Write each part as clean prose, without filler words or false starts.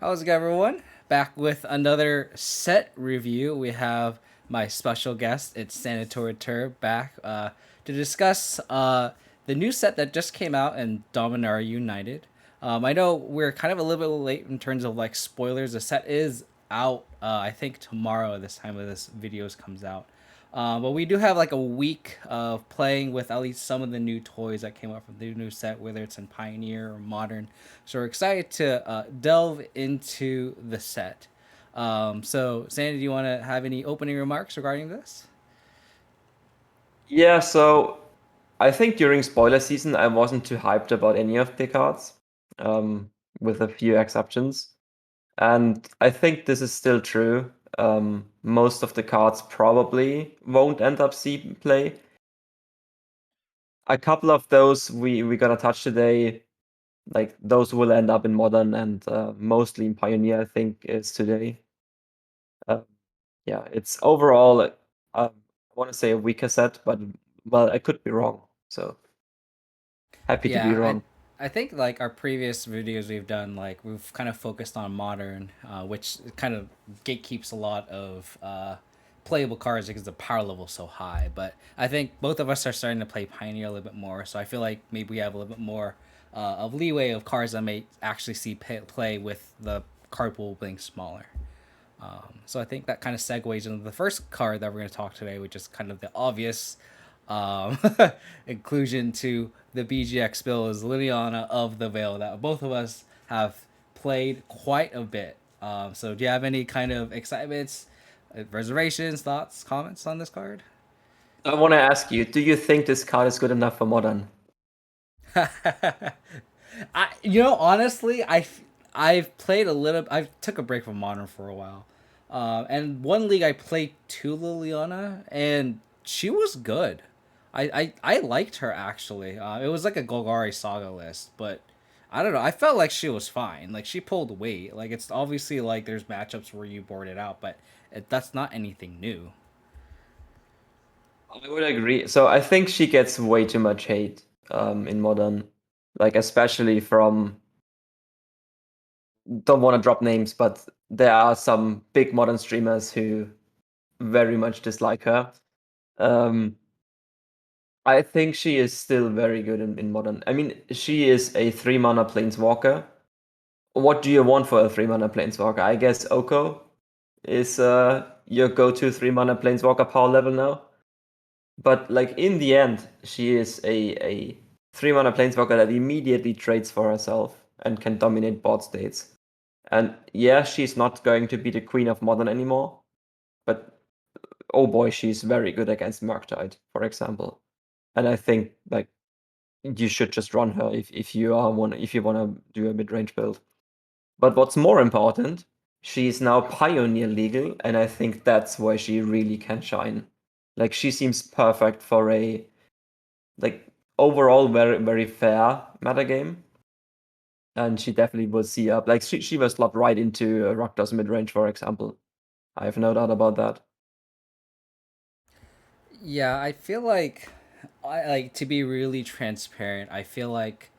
How's it going, everyone? Back with another set review. We have my special guest, ItsSanitoeter, back to discuss the new set that just came out in Dominaria United. I know we're kind of a little bit late in terms of like spoilers. The set is out, I think tomorrow. This time of this videos comes out. But we do have like a week of playing with at least some of the new toys that came out from the new set, whether it's in Pioneer or Modern. So we're excited to delve into the set. So, Sandy, do you want to have any opening remarks regarding this? Yeah, so I think during spoiler season, I wasn't too hyped about any of the cards, um, with a few exceptions. And I think this is still true. Most of the cards probably won't end up see play. A couple of those we gonna touch today, like those will end up in modern and mostly in Pioneer, I think, is today. Uh, yeah, it's overall, I want to say a weaker set, but well, I could be wrong. So happy to be Yeah, wrong. I think like our previous videos we've done, like we've kind of focused on modern, which kind of gatekeeps a lot of playable cards because the power level is so high. But I think both of us are starting to play Pioneer a little bit more, so I feel like maybe we have a little bit more of leeway of cards that may actually see play with the card pool being smaller. So I think that kind of segues into the first card that we're going to talk today, which is kind of the obvious um, inclusion to the BGX bill is Liliana of the Veil that both of us have played quite a bit. So do you have any kind of excitements, reservations, thoughts, comments on this card? I want to ask you, do you think this card is good enough for modern? Honestly, I've played a little. I took a break from modern for a while, and one league I played to Liliana, and she was good. I liked her actually. It was like a Golgari Saga list, but I don't know. I felt like she was fine. Like she pulled weight. Like it's obviously like there's matchups where you board it out, but that's not anything new. I would agree. So I think she gets way too much hate in modern, like especially from, don't want to drop names, but there are some big modern streamers who very much dislike her. Um, I think she is still very good in modern. I mean, she is a 3 mana planeswalker. What do you want for a 3 mana planeswalker? I guess Oko is your go-to 3 mana planeswalker power level now. But like in the end, she is a 3 mana planeswalker that immediately trades for herself and can dominate board states. And yeah, she's not going to be the queen of modern anymore, but oh boy, she's very good against Murktide, for example. And I think like you should just run her if you wanna do a mid-range build. But what's more important, she's now Pioneer legal, and I think that's where she really can shine. Like she seems perfect for a like overall very very fair metagame, and she definitely will see up. Like she will slot right into Rakdos mid range, for example. I have no doubt about that. Yeah, I feel like I like to be really transparent. I feel like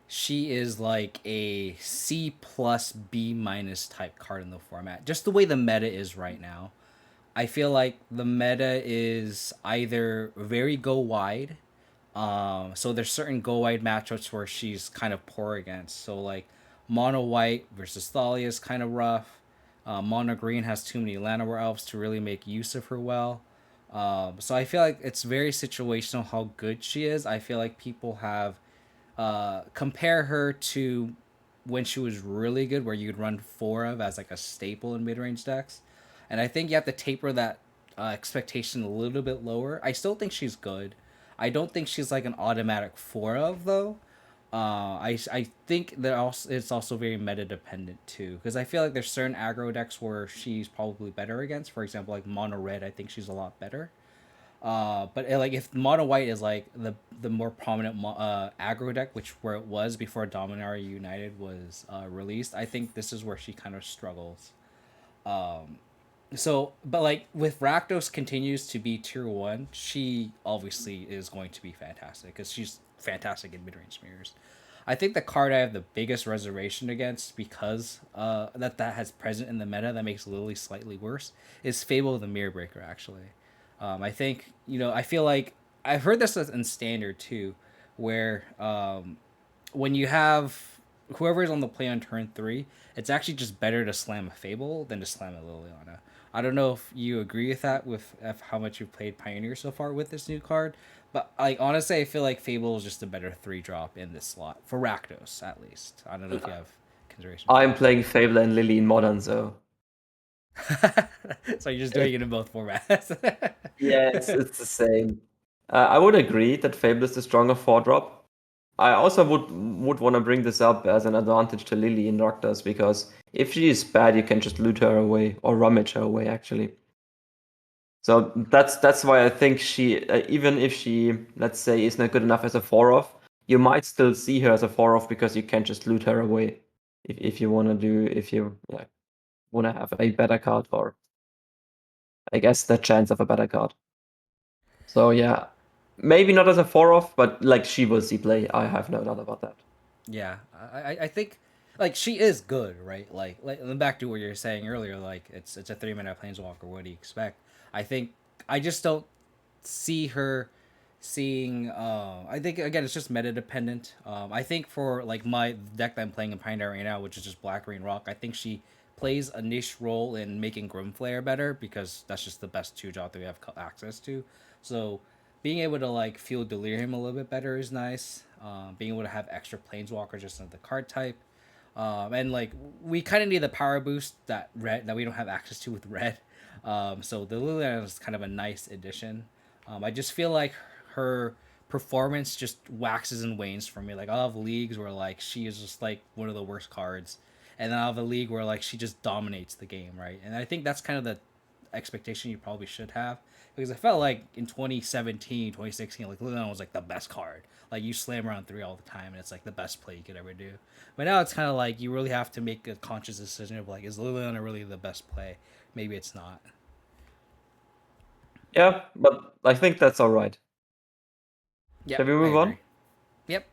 she is like a C plus B minus type card in the format. Just the way the meta is right now. I feel like the meta is either very go wide. So there's certain go wide matchups where she's kind of poor against. So like mono white versus Thalia is kind of rough. Mono green has too many Llanowar elves to really make use of her well. So I feel like it's very situational how good she is. I feel like people have compare her to when she was really good, where you'd run four of as like a staple in mid range decks. And I think you have to taper that expectation a little bit lower. I still think she's good. I don't think she's like an automatic four of though. I think that also it's also very meta dependent too, because I feel like there's certain aggro decks where she's probably better against. For example, like mono red, I think she's a lot better. But like if mono white is like the more prominent aggro deck, which where it was before Dominaria United was released, I think this is where she kind of struggles. So, but like with Rakdos continues to be tier one, she obviously is going to be fantastic because she's fantastic in mid range mirrors. I think the card I have the biggest reservation against because that has present in the meta that makes Lily slightly worse is Fable the Mirror Breaker. Actually, I think I feel like I've heard this in Standard too, where when you have whoever is on the play on turn 3, it's actually just better to slam a Fable than to slam a Liliana. I don't know if you agree with that with how much you've played Pioneer so far with this new card, but like honestly, I feel like Fable is just a better 3 drop in this slot for Rakdos at least. I don't know if you have consideration for I'm playing Fable and Lily in Modern, so that. So you're just doing it in both formats. yeah, it's the same. I would agree that Fable is the stronger 4-drop. I also would want to bring this up as an advantage to Lily in Rakdos, because if she is bad, you can just loot her away or rummage her away, actually. So that's why I think she, even if she, let's say, is not good enough as a 4-off, you might still see her as a 4-off because you can just loot her away if you want to want to have a better card, or I guess the chance of a better card. So yeah, maybe not as a 4-off, but like she will see play. I have no doubt about that. Yeah, I think like she is good, right? Like back to what you were saying earlier, like it's a 3 minute planeswalker. What do you expect? I think I just don't see her seeing. I think again it's just meta dependent. I think for like my deck that I'm playing in Pioneer right now, which is just Black Green Rock, I think she plays a niche role in making Grimflare better because that's just the best 2 drop that we have access to. So being able to like feel Delirium a little bit better is nice. Being able to have extra Planeswalker just in the card type. And like we kind of need the power boost that we don't have access to with red. So the Liliana is kind of a nice addition. I just feel like her performance just waxes and wanes for me. Like I'll have leagues where like she is just like one of the worst cards, and then I'll have a league where like she just dominates the game, right? And I think that's kind of the expectation you probably should have, because I felt like in 2017, 2016, like Liliana was like the best card. Like you slam around 3 all the time, and it's like the best play you could ever do. But now it's kind of like you really have to make a conscious decision of like, is Liliana really the best play? Maybe it's not. Yeah, but I think that's all right. Shall Yep, we I move on? agree. Yep.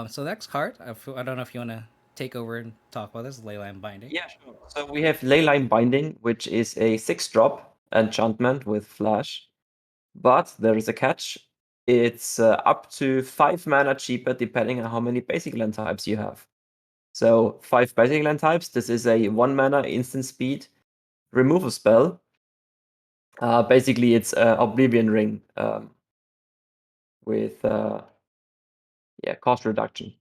So next card, I don't know if you want to take over and talk about this Leyline Binding. Yeah, sure. So we have Leyline Binding, which is a 6-drop enchantment with flash, but there is a catch. It's up to 5 mana cheaper depending on how many basic land types you have. So 5 basic land types. This is a 1 mana instant speed removal spell. Basically, it's Oblivion Ring with cost reduction.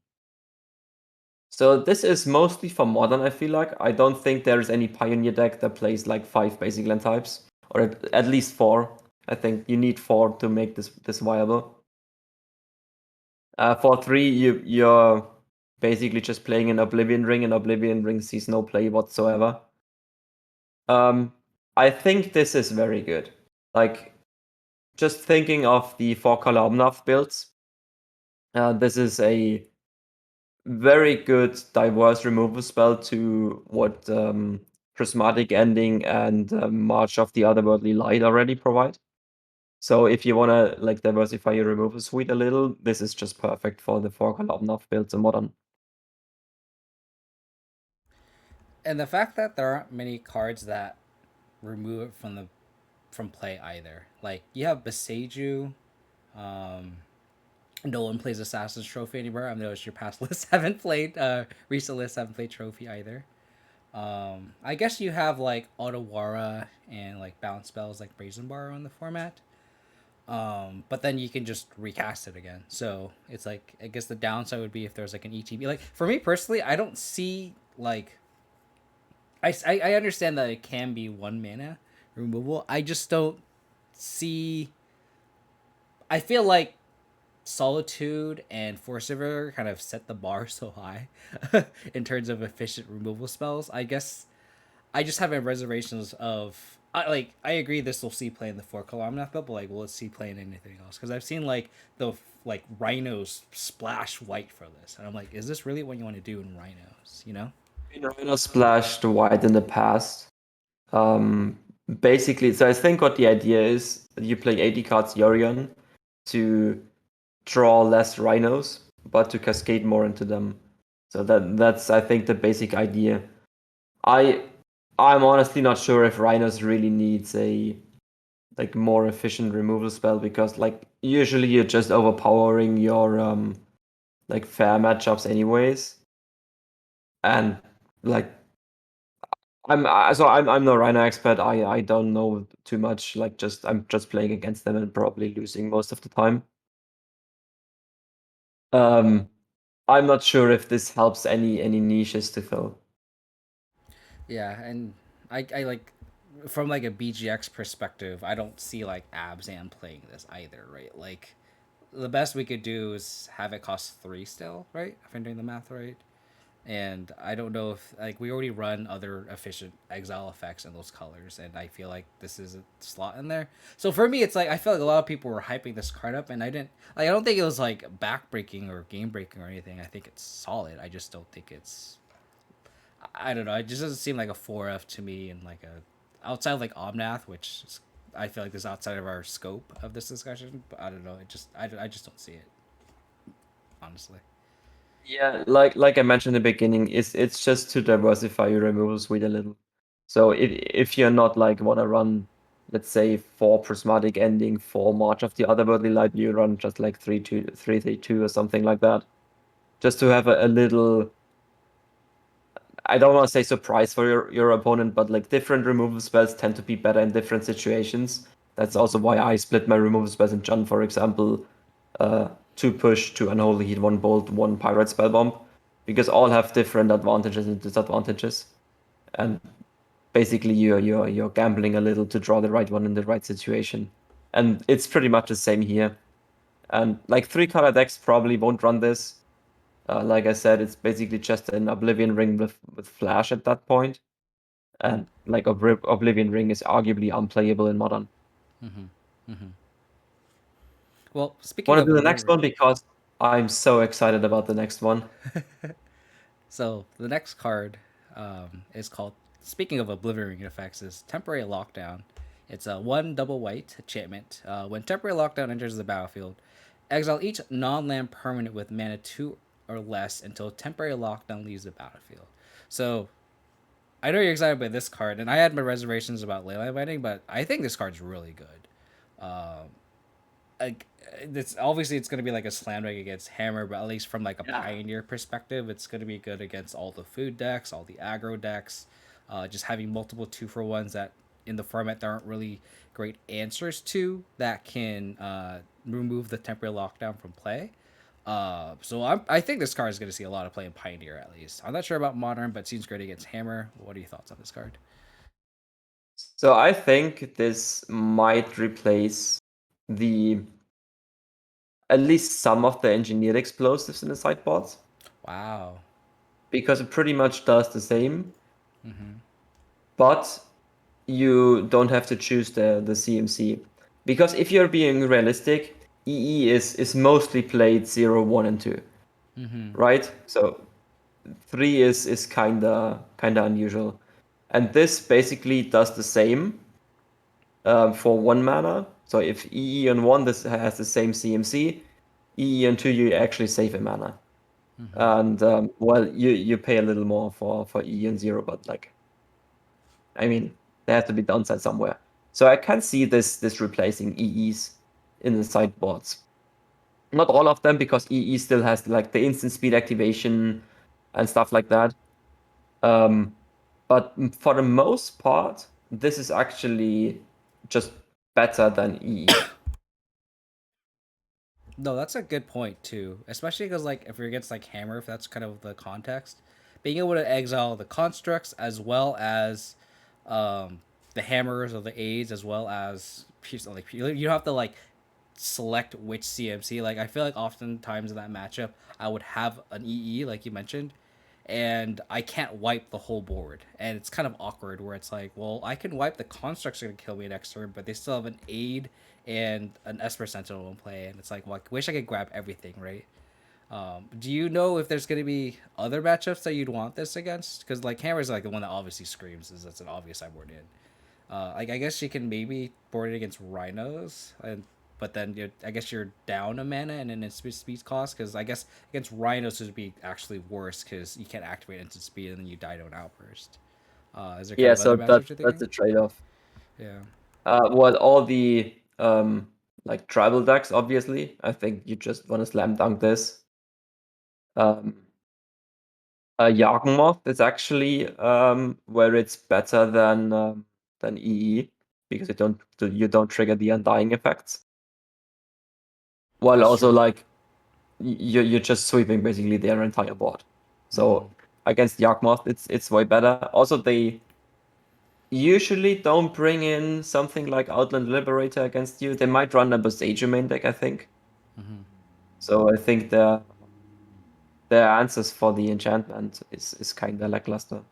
So this is mostly for modern, I feel like. I don't think there's any Pioneer deck that plays like 5 basic land types, or at least 4. I think you need 4 to make this viable. For 3, you're basically just playing an Oblivion Ring, and Oblivion Ring sees no play whatsoever. I think this is very good. Like, just thinking of the 4-color Omnath builds, this is a very good diverse removal spell to what Prismatic Ending and March of the Otherworldly Light already provide. So if you want to like diversify your removal suite a little, this is just perfect for the 4-color Omnath builds in Modern. And the fact that there aren't many cards that remove it from play either. Like you have Beseiju. No one plays Assassin's Trophy anymore. I've noticed your past lists haven't played. Recent lists haven't played Trophy either. I guess you have like Otawara and like bounce spells like Brazen Bar on the format. But then you can just recast it again. So it's like I guess the downside would be if there's like an ETB. Like for me personally, I don't see like I understand that it can be 1 mana removal. I just don't see. I feel like Solitude and Force River kind of set the bar so high in terms of efficient removal spells. I guess I just have reservations of. I agree this will see play in the 4 column but like will it see play in anything else? Because I've seen like the like rhinos splash white for this, and I'm like, is this really what you want to do in rhinos? You know? Rhino splashed white in the past. Basically, so I think what the idea is, you play 80 cards Yorion to draw less rhinos. but to cascade more into them. So that's I think the basic idea. I'm honestly not sure if Rhinos really needs a like more efficient removal spell, because like usually you're just overpowering your like fair matchups anyways. And like I'm no Rhino expert. I don't know too much. Like I'm just playing against them and probably losing most of the time. Um I'm not sure if this helps any niches to fill. Yeah, and I like from like a BGX perspective, I don't see like Abzan playing this either, right? Like the best we could do is have it cost 3 still, right? If I'm doing the math right. And I don't know if like we already run other efficient exile effects in those colors, and I feel like this is a slot in there. So for me, it's like I feel like a lot of people were hyping this card up, and I didn't like. I don't think it was like backbreaking or game breaking or anything. I think it's solid. I just don't think it's. I don't know. It just doesn't seem like a 4F to me, and like a outside of like Omnath, which is, I feel like is outside of our scope of this discussion. But I don't know. I just don't see it, honestly. Yeah, like I mentioned in the beginning, it's just to diversify your removal suite a little. So if you're not like wanna run, let's say 4 prismatic ending, 4 March of the Otherworldly Light, you run just like 3/2 or something like that. Just to have a little, I don't want to say surprise for your opponent, but like different removal spells tend to be better in different situations. That's also why I split my removal spells in Jund, for example, 2 push, 2 unholy heat, 1 bolt, 1 pirate spell bomb, because all have different advantages and disadvantages. And basically you're gambling a little to draw the right one in the right situation. And it's pretty much the same here. And like 3 color decks probably won't run this. Like I said, it's basically just an Oblivion Ring with Flash at that point. And like Oblivion Ring is arguably unplayable in Modern. Well, speaking Want to of do the next Oblivion, one because I'm so excited about the next one. so the next card is called. Speaking of Oblivion Ring effects, is Temporary Lockdown. It's a 1 double white enchantment. When Temporary Lockdown enters the battlefield, exile each non-land permanent with mana 2 or less until Temporary Lockdown leaves the battlefield. So I know you're excited by this card, and I had my reservations about Leyline Binding, but I think this card's really good. Like it's obviously it's gonna be like a slam dunk against Hammer, but at least from like a Yeah. Pioneer perspective, it's gonna be good against all the food decks, all the aggro decks. Just having multiple 2-for-1s that in the format there aren't really great answers to that can remove the temporary lockdown from play. I think this card is going to see a lot of play in Pioneer at least. I'm not sure about Modern, but it seems great against Hammer. What are your thoughts on this card? So I think this might replace the at least some of the engineered explosives in the sideboards, Wow. because it pretty much does the same. But you don't have to choose the CMC. Because if you're being realistic, EE is mostly played 0, 1, and 2. Right? So 3 is kinda unusual. And this basically does the same for 1 mana. So if EE on 1 this has the same CMC, EE on 2 you actually save a mana. And well, you pay a little more for EE on 0, but like I mean, there has to be downside somewhere. So I can see this replacing EEs in the sideboards. Not all of them, because EE still has like the instant speed activation and stuff like that. But for the most part, this is actually just better than EE. No, that's a good point too. Especially because like if you're against like Hammer, if that's kind of the context, being able to exile the constructs as well as um, the hammers or the aids, as well as like you don't have to like select which CMC. Like I feel like oftentimes in that matchup, I would have an EE like you mentioned, and I can't wipe the whole board, and it's kind of awkward where it's like, well, I can wipe the constructs are gonna kill me next turn, but they still have an aid and an Esper Sentinel in play, and it's like, well, I wish I could grab everything, right? Do you know if there's gonna be other matchups that you'd want this against? Because like Hammer's like the one that obviously screams, is that's an obvious sideboard in. Like I guess she can maybe board it against Rhinos, and but then I guess you're down a mana and then it's speed cost, because I guess against Rhinos would be actually worse because you can't activate instant speed and then you die to an outburst. Is there kind Yeah, of other so matchups you're that's thinking? a trade-off. Yeah. Well, all the like tribal decks, obviously. I think you just want to slam dunk this. Um, Yarmoth is actually where it's better than EE because you don't trigger the undying effects. While That's also true. like you're just sweeping basically their entire board. Mm-hmm. So against Yarmoth, it's way better. Also, they usually don't bring in something like Outland Liberator against you. They might run a Boseiju main deck, I think. Mm-hmm. So I think their answers for the enchantment is kind of lackluster.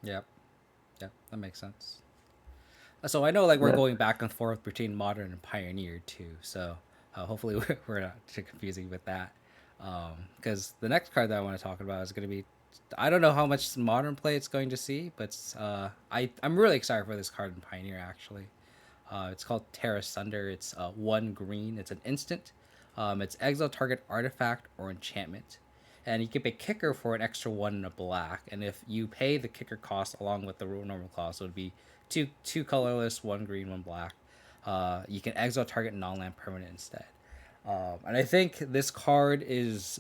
Yep. Yep. That makes sense. So I know like we're Yeah. going back and forth between modern and pioneer too. So hopefully we're not too confusing with that. Because the next card that I want to talk about is going to be, I don't know how much modern play it's going to see, but I'm really excited for this card in pioneer actually. It's called Terra Asunder. It's one green. It's an instant. It's exile target artifact or enchantment. And you can pay kicker for an extra one in a black. And if you pay the kicker cost along with the normal cost, so it would be two colorless, one green, one black. You can exile target non-land permanent instead. And I think this card is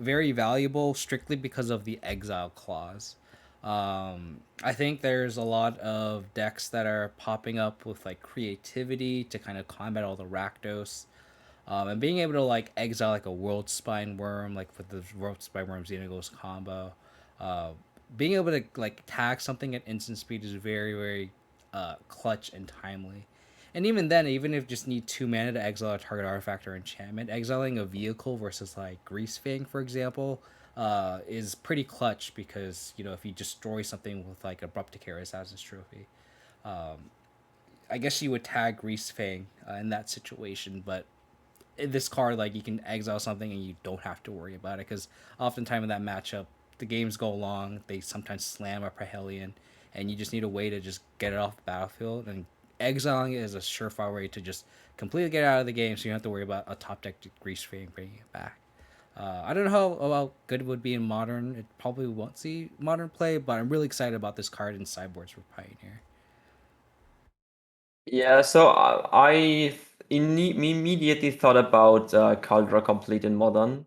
very valuable strictly because of the exile clause. I think there's a lot of decks that are popping up with like creativity to kind of combat all the Rakdos. And being able to like exile like a World Spine Worm, like with the World Spine Worm Xenagos combo, uh, being able to like tag something at instant speed is very very clutch and timely. And even then, even if you just need 2 mana to exile a target artifact or enchantment, exiling a vehicle versus like Grease Fang, for example, is pretty clutch because if you destroy something with like Abrupt Decay or Assassin's Trophy, I guess you would tag Grease Fang in that situation, but in this card, like you can exile something and you don't have to worry about it because oftentimes in that matchup, the games go long. They sometimes slam a Prahelion, and you just need a way to just get it off the battlefield. And exiling it is a surefire way to just completely get it out of the game, so you don't have to worry about a top deck Grease Fang bringing it back. I don't know how good it would be in modern. It probably won't see modern play, but I'm really excited about this card in sideboards for Pioneer. Yeah, so I immediately thought about Caldra Complete in Modern,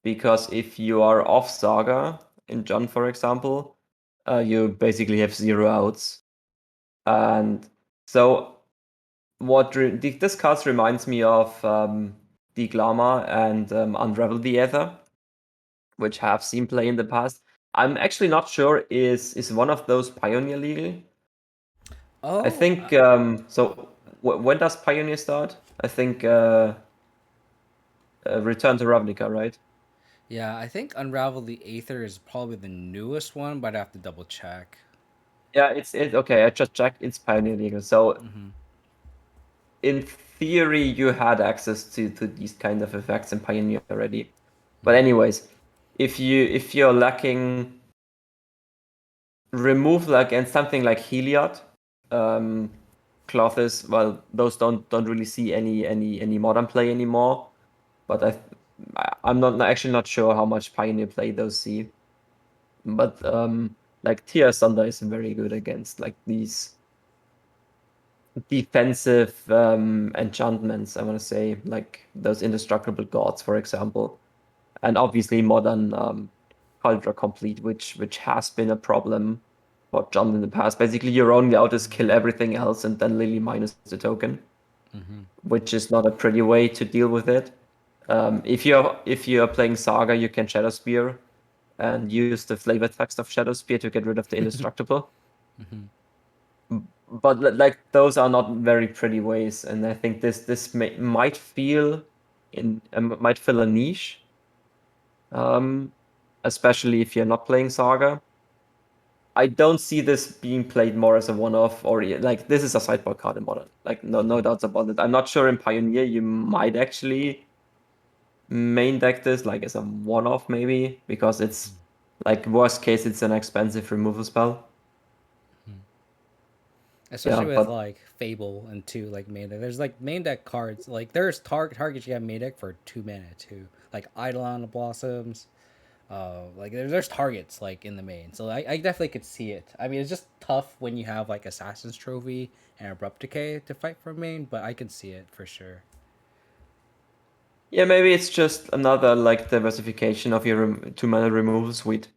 because if you are off Saga in John, for example, you basically have 0 outs. And so this card reminds me of Diglama and Unravel the Aether, which have seen play in the past. I'm actually not sure is one of those Pioneer legal. I Oh, think so. When does Pioneer start? I think Return to Ravnica, right? yeah, I think Unravel the Aether is probably the newest one, but I have to double check. Yeah, it's okay. I just checked. It's Pioneer legal. So Mm-hmm. in theory, you had access to these kind of effects in Pioneer already. But Mm-hmm. anyways, if you're lacking removal against something like Heliod, um, Clothes, well, those don't really see any modern play anymore. But I'm not actually not sure how much Pioneer play those see. But like Tia Thunder is very good against like these defensive enchantments, I want to say, like those indestructible gods, for example. And obviously modern Cauldron Complete, which has been a problem for John in the past. Basically, your only out is kill everything else and then Lily minus the token, Mm-hmm. which is not a pretty way to deal with it. If you're playing Saga, you can Shadow Spear and use the flavor text of Shadow Spear to get rid of the indestructible. Mm-hmm. But like those are not very pretty ways, and I think this might might fill a niche, um, especially if you're not playing Saga. I don't see this being played more as a one-off, or like this is a sideboard card in Modern. Like no doubts about it. I'm not sure in Pioneer you might actually main deck this like as a one-off maybe, because it's like worst case it's an expensive removal spell. Especially Yeah, with but like Fable and two like main deck. There's like main deck cards. Like there's targets you have main deck for 2 mana too. Like Eidolon Blossoms. Like there's targets like in the main. So I definitely could see it. I mean it's just tough when you have like Assassin's Trophy and Abrupt Decay to fight for main, but I can see it for sure. yeah, maybe it's just another like diversification of your 2 mana removal suite.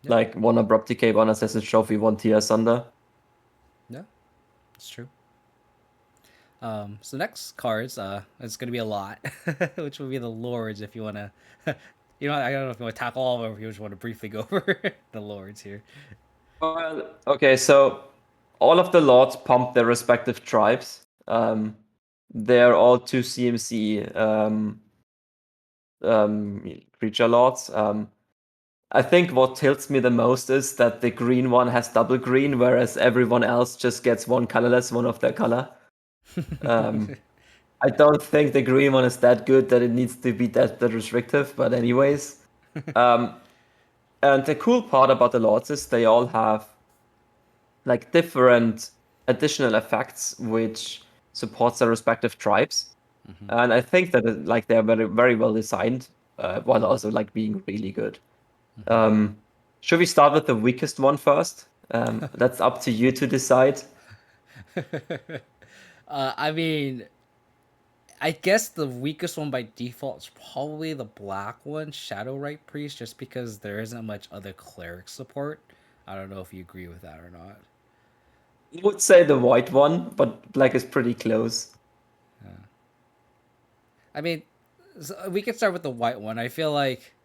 Yeah, Like one Abrupt Decay, one Assassin's Trophy, one Tier Asunder. yeah, it's true. So next cards, it's gonna be a lot, which will be the lords. If you wanna, you know, I don't know if you want to tackle all of them, or if you just want to briefly go over the lords here. Well, okay, so all of the lords pump their respective tribes. They're all 2 CMC creature lords. I think what tilts me the most is that the green one has double green, whereas everyone else just gets one colorless, one of their color. Um, I don't think the green one is that good that it needs to be that restrictive, but anyways. Um, and the cool part about the lords is they all have like different additional effects which supports their respective tribes. And I think that like they're very very well designed, while also like being really good. Um, should we start with the weakest one first? That's up to you to decide. I mean, I guess the weakest one by default is probably the black one, Shadow Right Priest, just because there isn't much other cleric support. I don't know if you agree with that or not. I would say the white one, but black is pretty close. I mean, we can start with the white one. I feel like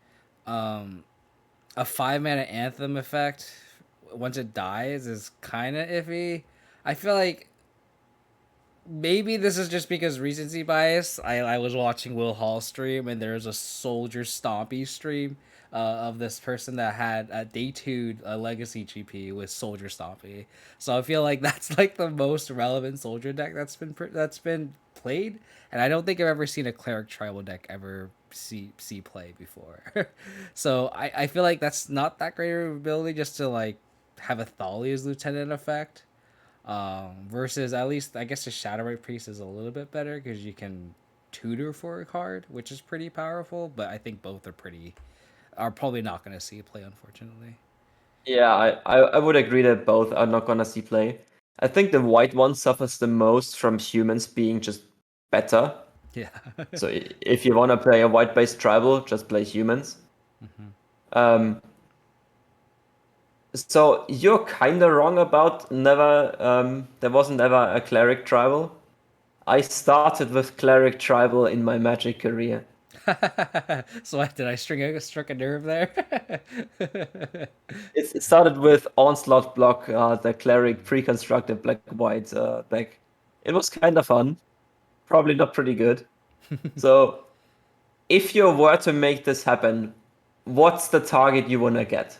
um, a 5 mana anthem effect once it dies is kind of iffy. I feel like maybe this is just because recency bias. I was watching Will Hall stream and there was a Soldier Stompy stream of this person that had a day two legacy GP with Soldier Stompy. So I feel like that's like the most relevant Soldier deck that's been played, and I don't think I've ever seen a Cleric Tribal deck ever see play before. So I feel like that's not that great of an ability just to like have a Thalia's Lieutenant effect. Versus at least I guess the Shadowright Priest is a little bit better because you can tutor for a card, which is pretty powerful. But I think both are probably not going to see play, unfortunately. Yeah, I would agree that both are not gonna see play. I think the white one suffers the most from humans being just better. Yeah. So if you want to play a white-based tribal, just play humans. Um, so you're kind of wrong about never. There wasn't ever a cleric tribal. I started with cleric tribal in my Magic career. So did I struck a nerve there? It started with Onslaught Block, the cleric pre-constructed black-white deck. It was kind of fun. Probably not pretty good. So if you were to make this happen, what's the target you want to get?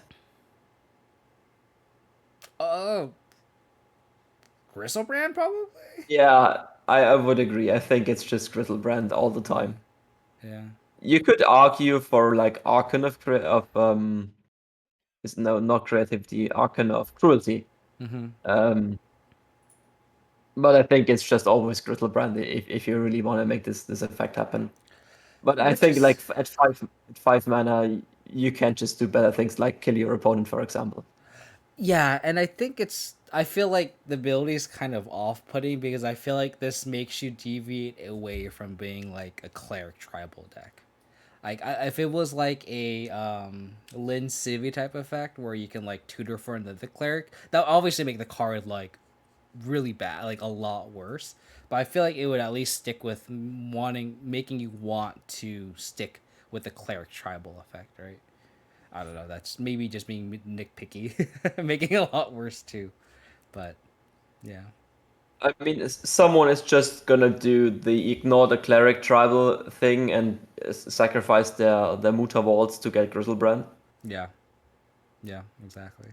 Oh, Gristlebrand probably. Yeah, I would agree. I think it's just Grizzlebrand all the time. Yeah. You could argue for like Archon of is no not creativity, Archon of cruelty. Mm-hmm. Um, but I think it's just always Grizzlebrand if you really want to make this effect happen. But I Which think is like at five mana, you can just do better things like kill your opponent, for example. Yeah, and I think I feel like the ability is kind of off-putting because I feel like this makes you deviate away from being like a cleric tribal deck. Like if it was like a Lin Civi type effect where you can like tutor for another cleric, that would obviously make the card like really bad, like a lot worse. But I feel like it would at least stick with making you want to stick with the cleric tribal effect, right? I don't know. That's maybe just being nitpicky, making it a lot worse too. But yeah, I mean, someone is just gonna do the ignore the cleric tribal thing and sacrifice their Muta Vaults to get Grizzlebrand. yeah, yeah, exactly.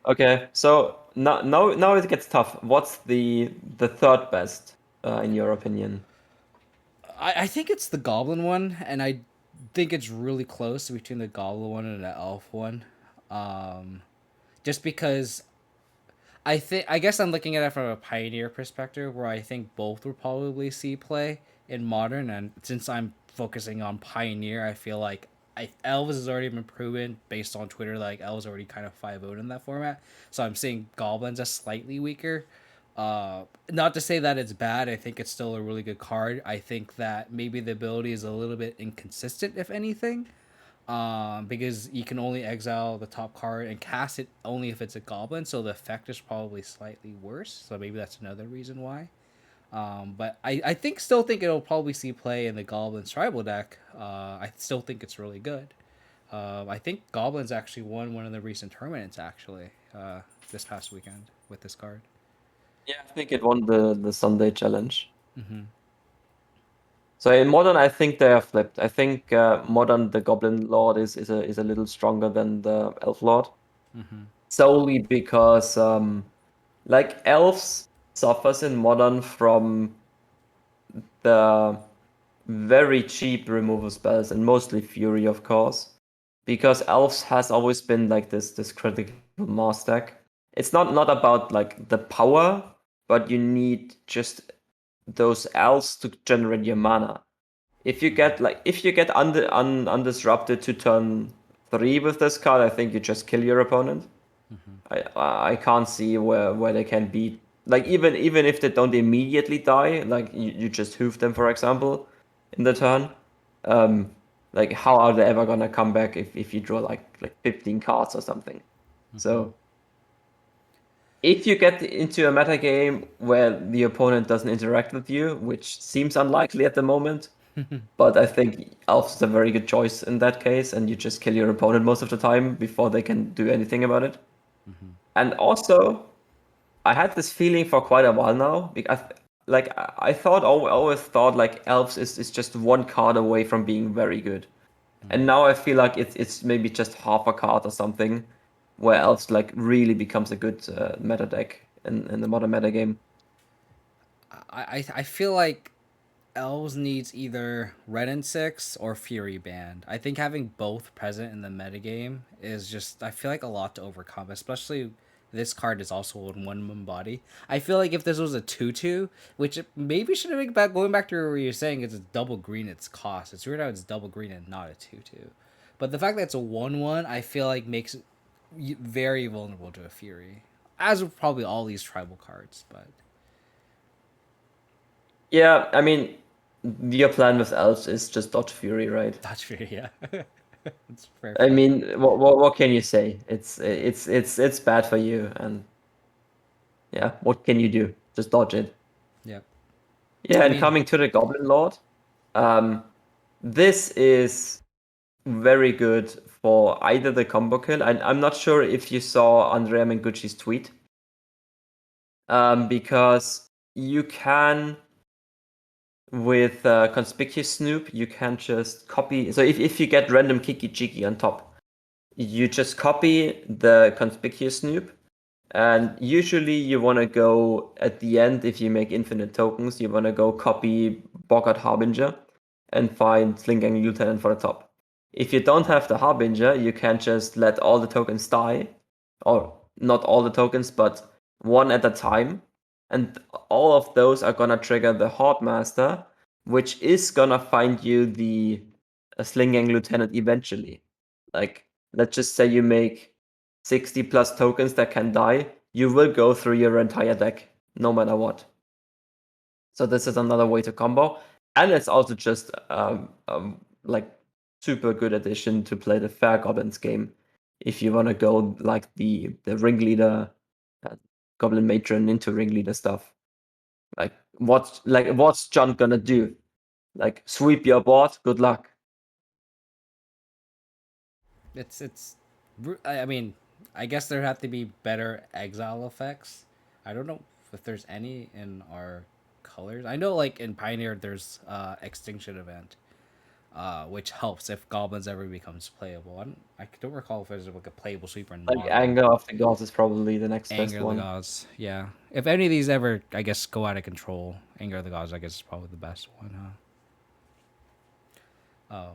Okay, so now it gets tough. What's the third best in your opinion? I think it's the goblin one, and I think it's really close between the goblin one and the elf one. Um, just because I guess I'm looking at it from a pioneer perspective, where I think both will probably see play in modern, and since I'm focusing on pioneer, I feel like elves has already been proven based on Twitter. Like elves already kind of 5-0 in that format, so I'm seeing goblins as slightly weaker. Not to say that it's bad. I think it's still a really good card. I think that maybe the ability is a little bit inconsistent, if anything, because you can only exile the top card and cast it only if it's a goblin, so the effect is probably slightly worse. So maybe that's another reason why. But I think still think it'll probably see play in the goblins tribal deck. I still think it's really good. I think goblins actually won one of the recent tournaments actually this past weekend with this card. Yeah, I think it won the Sunday challenge. Mm-hmm. So in modern, I think they are flipped. I think modern the Goblin Lord is a little stronger than the Elf Lord, Mm-hmm. solely because like elves suffers in modern from the very cheap removal spells and mostly Fury, of course, because elves has always been like this critical mass deck. It's not about like the power, but you need just those elves to generate your mana. If you get undisrupted to turn 3 with this card, I think you just kill your opponent. Mm-hmm. I can't see where they can beat, like even if they don't immediately die, like you just hoof them, for example, in the turn. Um, like how are they ever gonna come back if you draw like 15 cards or something? Mm-hmm. So if you get into a meta game where the opponent doesn't interact with you, which seems unlikely at the moment, but I think Elf is a very good choice in that case, and you just kill your opponent most of the time before they can do anything about it. Mm-hmm. And also, I had this feeling for quite a while now because like I thought always thought like Elves is just one card away from being very good. And now I feel like it's maybe just half a card or something where Elves like really becomes a good meta deck in the modern meta game. I feel like elves needs either red and six or fury band. I think having both present in the metagame is just I feel like a lot to overcome, especially this card is also in one body. I feel like if this was a 2-2, which maybe should have been back going back to where you're saying it's a double green its cost. It's weird how it's double green and not a 2-2. But the fact that it's a 1-1, I feel like makes it very vulnerable to a fury. As with probably all these tribal cards, but Yeah, I mean, your plan with Elves is just dodge Fury, right? Dodge Fury, yeah. It's fair I play. mean, what can you say? It's bad for you, and yeah, what can you do? Just dodge it. Yep. Yeah, I and mean, coming to the Goblin Lord, um, this is very good for either the combo kill. And I'm not sure if you saw Andrea Mengucci's tweet, because you can with Conspicuous Snoop, you can just copy. So if you get random Kiki Jiki on top, you just copy the Conspicuous Snoop. And usually you want to go at the end, if you make infinite tokens, you want to go copy Bogart Harbinger and find Slingang Lieutenant for the top. If you don't have the Harbinger, you can just let all the tokens die, or not all the tokens, but one at a time. And all of those are gonna trigger the Horde Master, which is gonna find you the Slingang Lieutenant eventually. Like, let's just say you make 60 plus tokens that can die, you will go through your entire deck, no matter what. So this is another way to combo. And it's also just like super good addition to play the Fair Goblins game. If you want to go like the ringleader, Goblin Matron into ringleader stuff. What's John gonna do? Like sweep your board, good luck. it's. I mean, I guess there have to be better exile effects. I don't know if there's any in our colors. I know, like in Pioneer, there's Extinction Event, which helps if goblins ever becomes playable. I don't recall if there's like a playable sweeper in Like modern. Anger of the Gods is probably the next Anger best of the one. Gods, yeah. If any of these ever, I guess, go out of control, Anger of the Gods, I guess, is probably the best one, huh?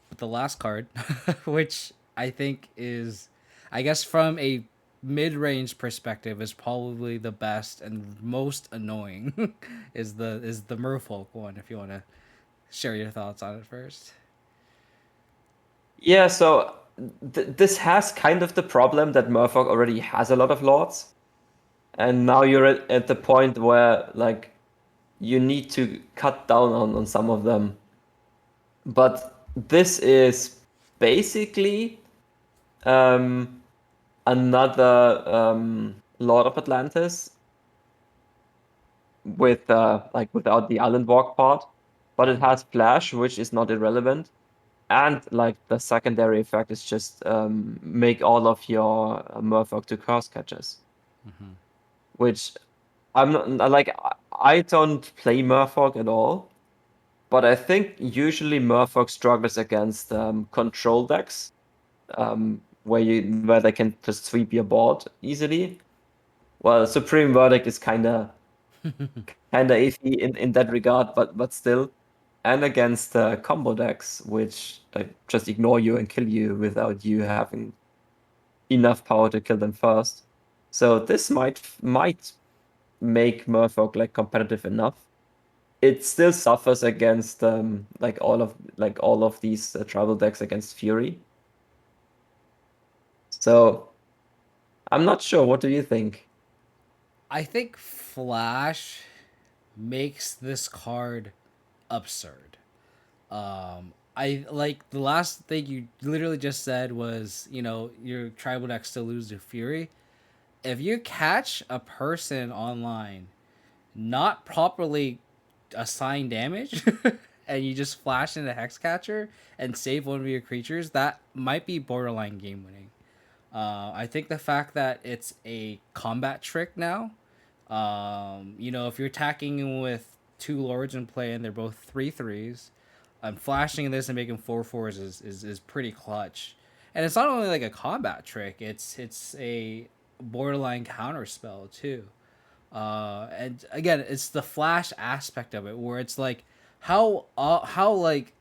But the last card, which I think is, I guess, from a mid-range perspective is probably the best and most annoying is the merfolk one. If you want to share your thoughts on it first. Yeah, so this has kind of the problem that Murfolk already has a lot of lords, and now you're at the point where like you need to cut down on some of them. But this is basically um, another Lord of Atlantis with like without the island walk part, but it has flash, which is not irrelevant. And like the secondary effect is just make all of your Merfolk to curse catches, which I'm not like I don't play Merfolk at all, but I think usually Merfolk struggles against control decks, where they can just sweep your board easily. Well, Supreme Verdict is kinda iffy in that regard, but still. And against combo decks, which just ignore you and kill you without you having enough power to kill them first. So this might make Merfolk like competitive enough. It still suffers against all of these tribal decks against Fury. So I'm not sure. What do you think? I think Flash makes this card absurd. I like the last thing you literally just said was, your tribal deck still lose to Fury. If you catch a person online not properly assign damage and you just flash in a hex catcher and save one of your creatures, that might be borderline game winning. I think the fact that it's a combat trick now, if you're attacking with two lords in play and they're both 3/3s, flashing this and making 4/4s is pretty clutch. And it's not only like a combat trick; it's a borderline counter spell too. And again, it's the flash aspect of it where it's like, how like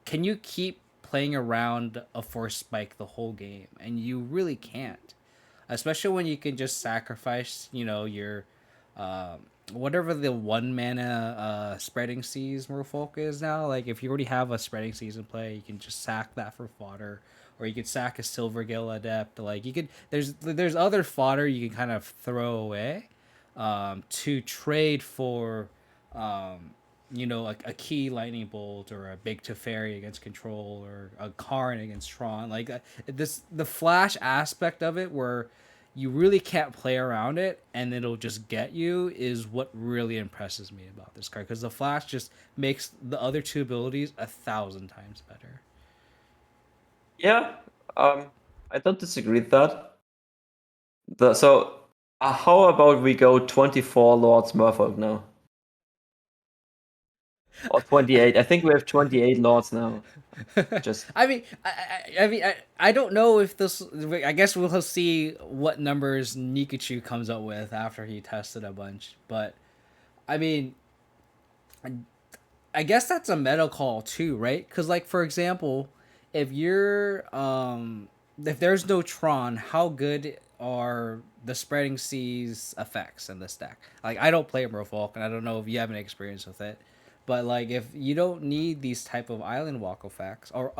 can you keep playing around a force spike the whole game? And you really can't, especially when you can just sacrifice, your uh, whatever the 1 mana spreading seas merfolk is now. Like if you already have a spreading seas in play, you can just sack that for fodder, or you could sack a Silvergill adept. Like you could, there's other fodder you can kind of throw away to trade for a key lightning bolt or a big Teferi against control or a Karn against Tron. Like the flash aspect of it where you really can't play around it and it'll just get you is what really impresses me about this card, because the flash just makes the other two abilities 1,000 times better. Yeah, I don't disagree with that. How about we go 24 Lords Merfolk now? Or 28. I think we have 28 Lords now. Just I don't know if this. I guess we'll see what numbers Nikachu comes up with after he tested a bunch. But I mean, I guess that's a meta call too, right? Because like for example, if if there's no Tron, how good are the spreading seas effects in this deck? Like I don't play Merfolk, and I don't know if you have any experience with it, but like if you don't need these type of island walk effects or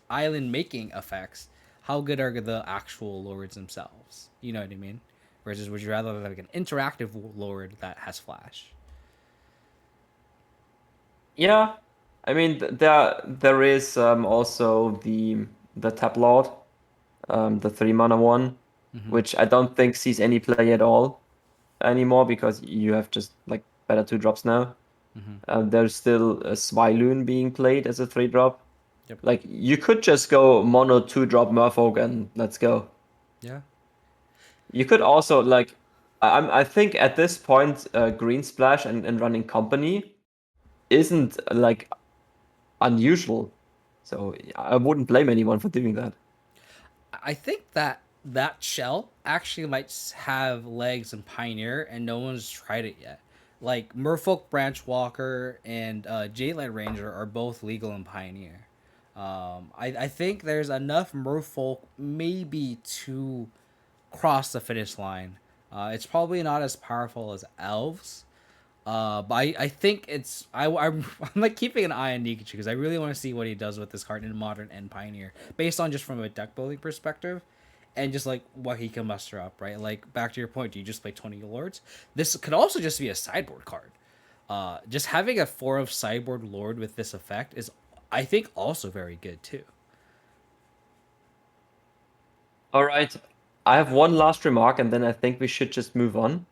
island making effects, how good are the actual lords themselves? You know what I mean? Versus would you rather like an interactive lord that has flash? yeah. I mean, there is also the Tap Lord, the 3 mana one, Mm-hmm. which I don't think sees any play at all anymore because you have just like better 2 drops now. Mm-hmm. There's still a Swyloon being played as a 3 drop. Yep. Like you could just go mono 2 drop Merfolk and let's go. Yeah. You could also like I think at this point Green Splash and running company isn't like unusual. So I wouldn't blame anyone for doing that. I think that shell actually might have legs in Pioneer, and no one's tried it yet. Like Merfolk Branch Walker and Jadelight Ranger are both legal in Pioneer. I think there's enough Merfolk maybe to cross the finish line. It's probably not as powerful as elves, but I think I'm like keeping an eye on Nikachu because I really want to see what he does with this card in Modern and Pioneer, based on just from a deck building perspective, and just like what he can muster up. Right, like back to your point, do you just play 20 lords? This could also just be a sideboard card. Just having a 4 of sideboard lord with this effect is, I think, also very good too. All right. I have one last remark, and then I think we should just move on.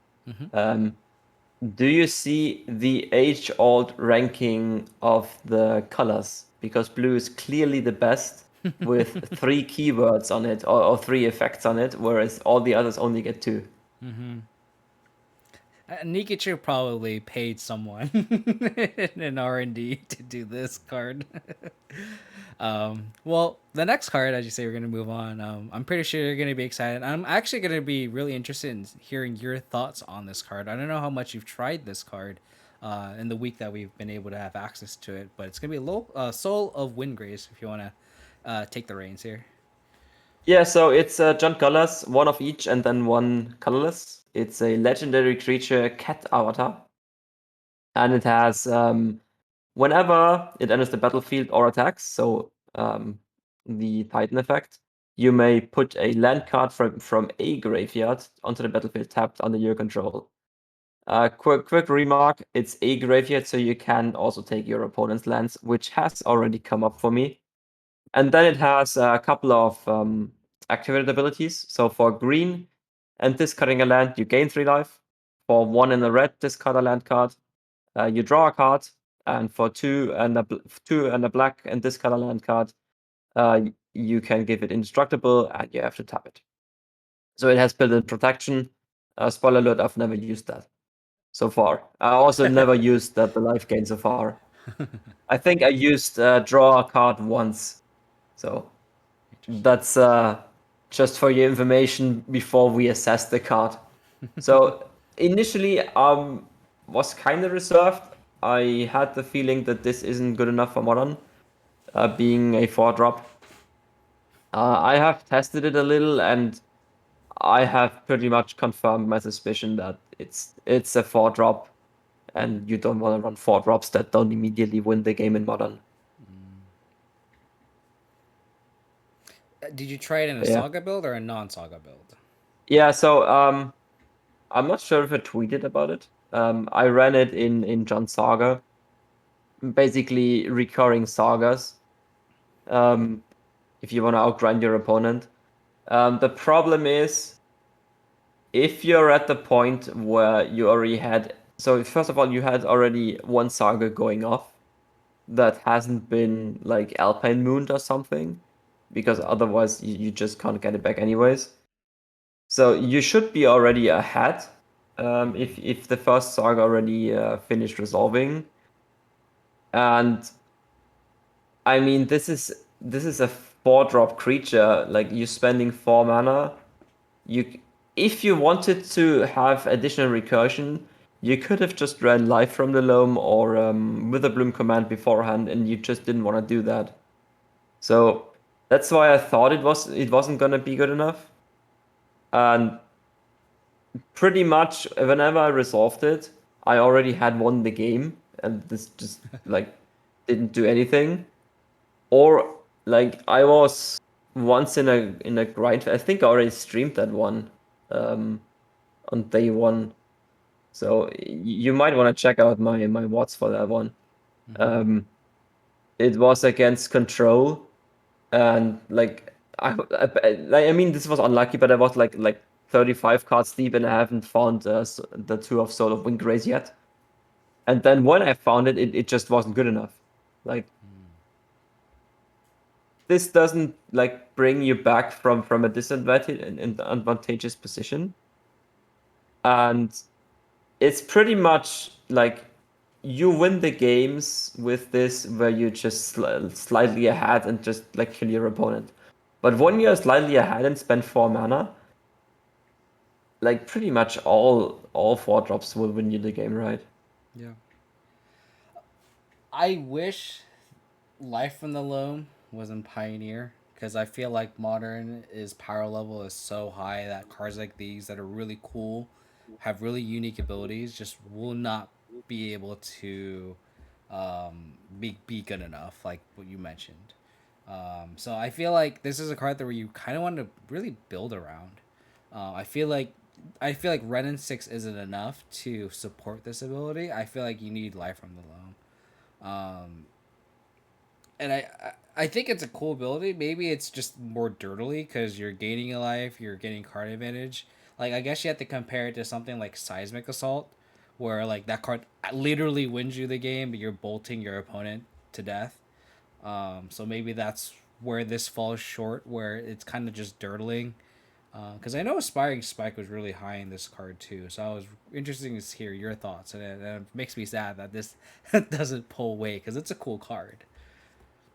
Um, do you see the age-old ranking of the colors? Because blue is clearly the best with 3 keywords on it or 3 effects on it, whereas all the others only get 2. Nikachu probably paid someone in R&D to do this card. Well, the next card, as you say, we're going to move on. I'm pretty sure you're going to be excited. I'm actually going to be really interested in hearing your thoughts on this card. I don't know how much you've tried this card in the week that we've been able to have access to it, but it's going to be Soul of Windgrace if you want to take the reins here. Yeah, so it's John colors, 1 of each, and then 1 colorless. It's a legendary creature, cat avatar, and it has whenever it enters the battlefield or attacks, so the Titan effect, you may put a land card from a graveyard onto the battlefield tapped under your control. Quick remark, it's a graveyard, so you can also take your opponent's lands, which has already come up for me. And then it has a couple of activated abilities. So for green and discarding a land, you gain 3 life. For 1 in a red, discard a land card. You draw a card, and for 2 and a black and discard a land card, you can give it indestructible, and you have to tap it. So it has built-in protection. Spoiler alert: I've never used that so far. I also never used the life gain so far. I think I used draw a card once. So that's just for your information before we assess the card. So initially, was kind of reserved. I had the feeling that this isn't good enough for modern, being a 4-drop. I have tested it a little, and I have pretty much confirmed my suspicion that it's a 4-drop, and you don't want to run 4-drops that don't immediately win the game in modern. Did you try it in a Yeah. Saga build or a non-Saga build? Yeah, so I'm not sure if I tweeted about it. I ran it in John Saga, basically recurring sagas. If you want to outgrind your opponent. The problem is if you're at the point where you already had, so first of all, you had already 1 saga going off that hasn't been like Alpine Mooned or something, because otherwise you just can't get it back anyways. So you should be already ahead if the first saga already finished resolving. And I mean, this is a 4-drop creature. Like, you're spending 4 mana. If you wanted to have additional recursion, you could have just ran Life from the Loam or Witherbloom command beforehand, and you just didn't want to do that. So that's why I thought it wasn't gonna be good enough. And pretty much whenever I resolved it, I already had won the game, and this just like didn't do anything. Or like I was once in a grind. I think I already streamed that one on day 1. So you might want to check out my watts for that one. Um, it was against control, and like I mean, this was unlucky, but I was like 35 cards deep, and I haven't found the 2 of Soul of Windgrace yet. And then when I found it, it just wasn't good enough. Like, this doesn't like bring you back from a disadvantage in advantageous position, and it's pretty much like you win the games with this where you just slightly ahead and just like kill your opponent. But when you're slightly ahead and spend 4 mana, like pretty much all 4-drops will win you the game, right? Yeah. I wish Life from the Loam was in Pioneer because I feel like modern is power level is so high that cards like these that are really cool, have really unique abilities, just will not be able to be good enough, like what you mentioned. So I feel like this is a card that where you kind of want to really build around. I feel like Ren and Six isn't enough to support this ability. I feel like you need Life from the Loam. And I think it's a cool ability. Maybe it's just more dirtily because you're gaining a life, you're getting card advantage. Like I guess you have to compare it to something like Seismic Assault, where like that card literally wins you the game, but you're bolting your opponent to death. So maybe that's where this falls short, where it's kind of just dirtling. Because I know Aspiring Spike was really high in this card too, so I was interested to hear your thoughts, and it makes me sad that this doesn't pull weight because it's a cool card.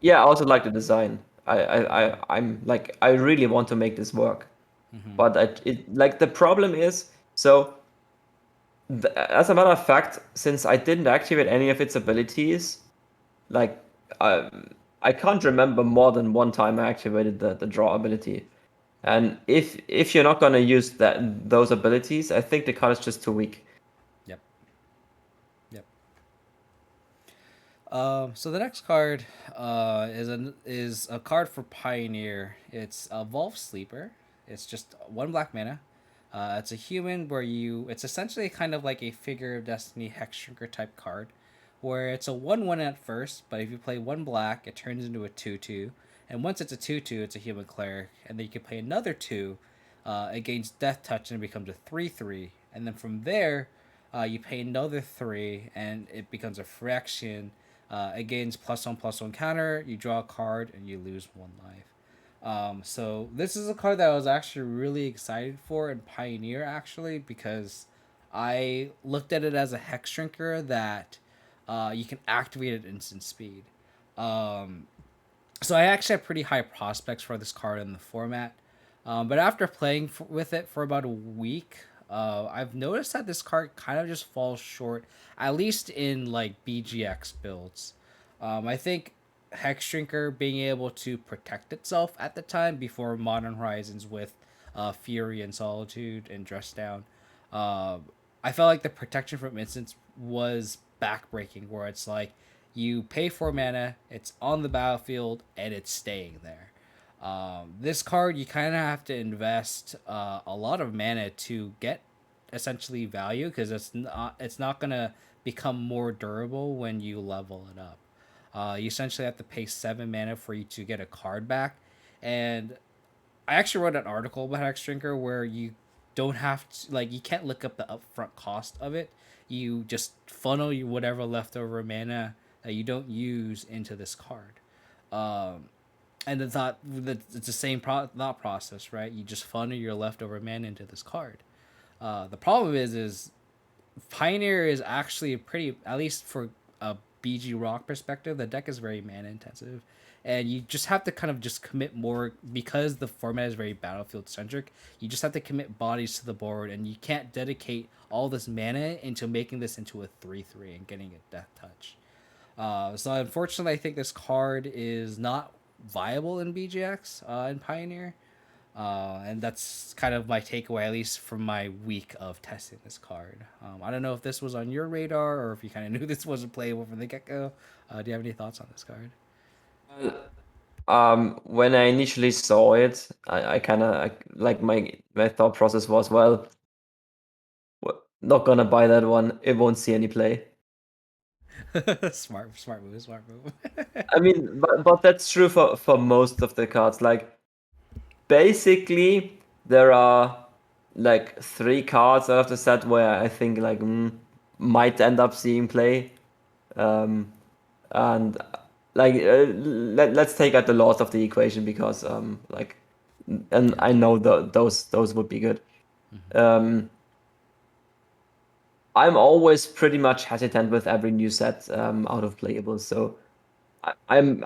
Yeah, I also like the design. I'm like, I really want to make this work, Mm-hmm. but like the problem is, so as a matter of fact, since I didn't activate any of its abilities, like I can't remember more than one time I activated the draw ability. And if you're not gonna use those abilities, I think the card is just too weak. Yep. Yep. So the next card is a card for Pioneer. It's a Volf Sleeper. It's just one black mana. It's a human where you. It's essentially kind of like a Figure of Destiny Hex Shrinker type card, where it's a 1/1 at first, but if you play one black, it turns into a 2/2. And once it's a 2/2, it's a human cleric, and then you can play another two, against Death Touch, and it becomes a 3/3. And then from there, you pay another three, and it becomes a fraction. Against +1/+1 counter, you draw a card and you lose one life. So this is a card that I was actually really excited for in Pioneer actually because I looked at it as a hex shrinker that you can activate at instant speed. Um, so I actually have pretty high prospects for this card in the format. But after playing with it for about a week, I've noticed that this card kind of just falls short, at least in like BGX builds. I think Hex Shrinker being able to protect itself at the time before Modern Horizons with Fury and Solitude and Dress Down. I felt like the protection from instants was backbreaking, where it's like you pay 4 mana, it's on the battlefield, and it's staying there. This card, you kind of have to invest a lot of mana to get essentially value because it's not gonna become more durable when you level it up. You essentially have to pay 7 mana for you to get a card back, and I actually wrote an article about Hex Drinker where you don't have to like you can't look up the upfront cost of it. You just funnel you whatever leftover mana that you don't use into this card. Um, and the thought that it's the same thought process, right? You just funnel your leftover mana into this card. The problem is Pioneer is actually pretty, at least for a BG Rock perspective, the deck is very mana intensive, and you just have to kind of just commit more because the format is very battlefield centric. You just have to commit bodies to the board, and you can't dedicate all this mana into making this into a 3/3 and getting a death touch. So unfortunately, I think this card is not viable in BGX in Pioneer. And that's kind of my takeaway, at least from my week of testing this card. I don't know if this was on your radar or if you kind of knew this wasn't playable from the get go. Do you have any thoughts on this card? When I initially saw it, I kind of like my thought process was, well, not gonna buy that one. It won't see any play. Smart move, smart move. I mean, but that's true for most of the cards. Like basically, there are like 3 cards out of the set where I think like might end up seeing play. And like let's take out the loss of the equation because like and I know those would be good. Um, I'm always pretty much hesitant with every new set out of playables, so I'm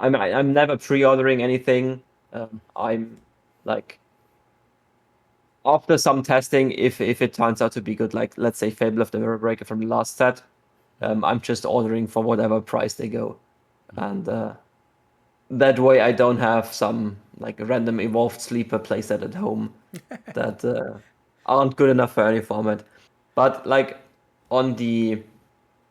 never pre-ordering anything. I'm like after some testing, if it turns out to be good, like let's say Fable of the Mirror Breaker from the last set, I'm just ordering for whatever price they go, and that way I don't have some like random evolved sleeper playset at home that aren't good enough for any format. But like on the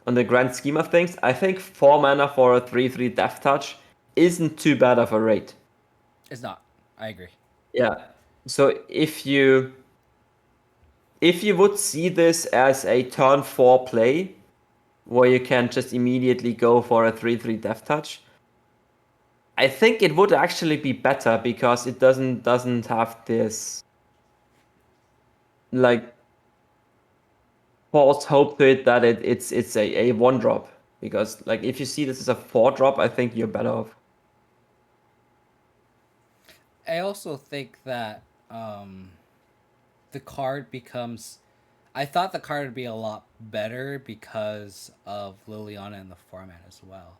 grand scheme of things, I think 4 mana for a 3/3 Death Touch isn't too bad of a rate. It's not. I agree. Yeah. So if you would see this as a turn 4 play, where you can just immediately go for a 3/3 Death Touch, I think it would actually be better because it doesn't have this like false hope to it that it's a 1-drop. Because like if you see this as a 4-drop, I think you're better off. I also think that the card becomes. I thought the card would be a lot better because of Liliana in the format as well.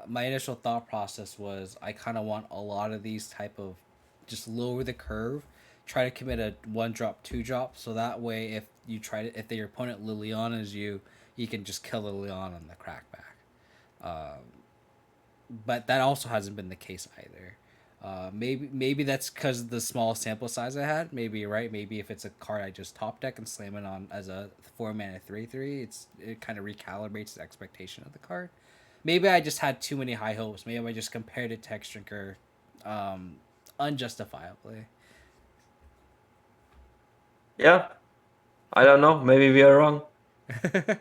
My initial thought process was I kind of want a lot of these type of just lower the curve, try to commit a 1-drop, 2-drop, so that way if your opponent Liliana's you can just kill Liliana on the crackback. But that also hasn't been the case either. Maybe that's because the small sample size I had. Maybe you're right. Maybe if it's a card I just top deck and slam it on as a 4 mana 3/3, it kind of recalibrates the expectation of the card. Maybe I just had too many high hopes. Maybe I just compared it to Hex Drinker, unjustifiably. Yeah, I don't know. Maybe we are wrong.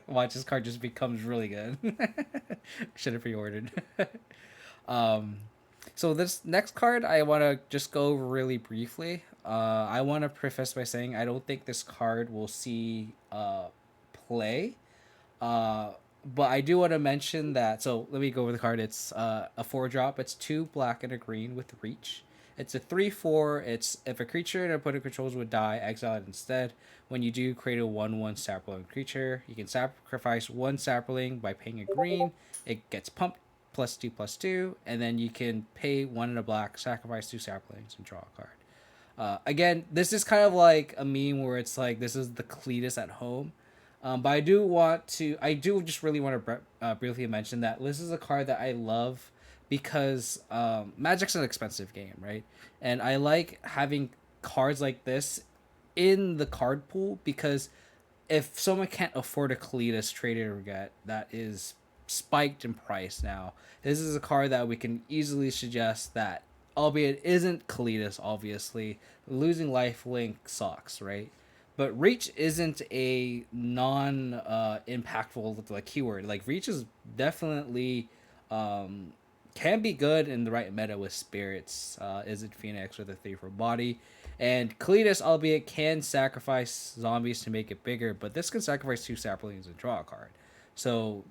Watch this card just becomes really good. Should have pre-ordered. So this next card I want to just go over really briefly. I want to preface by saying I don't think this card will see play. Uh, but I do want to mention that. So let me go over the card. It's a 4-drop. It's 2 black and a green with reach. It's a 3/4. It's if a creature an opponent controls would die, exile it instead. When you do, create a 1/1 sapling creature. You can sacrifice one sapling by paying a green. It gets pumped +2/+2, and then you can pay 1 and a black, sacrifice 2 saplings, and draw a card. Again, this is kind of like a meme where it's like this is the Cletus at home. But I do just really want to briefly mention that this is a card that I love because Magic's an expensive game, right? And I like having cards like this in the card pool because if someone can't afford a Cletus Traded Regret that is spiked in price now, this is a card that we can easily suggest that, albeit isn't Cletus, obviously, losing life link sucks, right? But reach isn't a non impactful like keyword. Like reach is definitely can be good in the right meta with spirits. Is it Phoenix with a 3 for body? And Cletus, albeit, can sacrifice zombies to make it bigger, but this can sacrifice 2 saplings and draw a card. So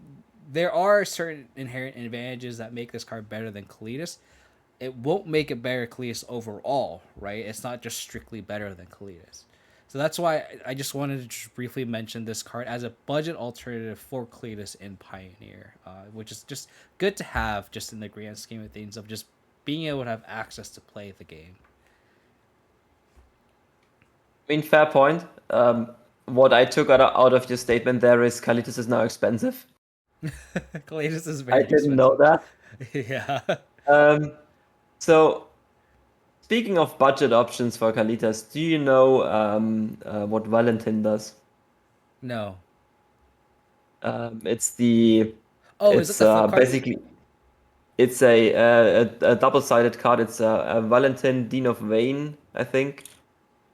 there are certain inherent advantages that make this card better than Cletus. It won't make it better Cletus overall, right? It's not just strictly better than Cletus. So that's why I just wanted to just briefly mention this card as a budget alternative for Cletus in Pioneer, which is just good to have just in the grand scheme of things of just being able to have access to play the game. I mean, fair point. What I took out of your statement there is Kalitas is now expensive. Cletus is I very didn't know expensive. that. Yeah. So speaking of budget options for Kalitas, do you know what Valentin does? No. It's the Oh, is it it's the flip card? basically it's a double-sided card. It's a Valentin Dean of Vayne, I think,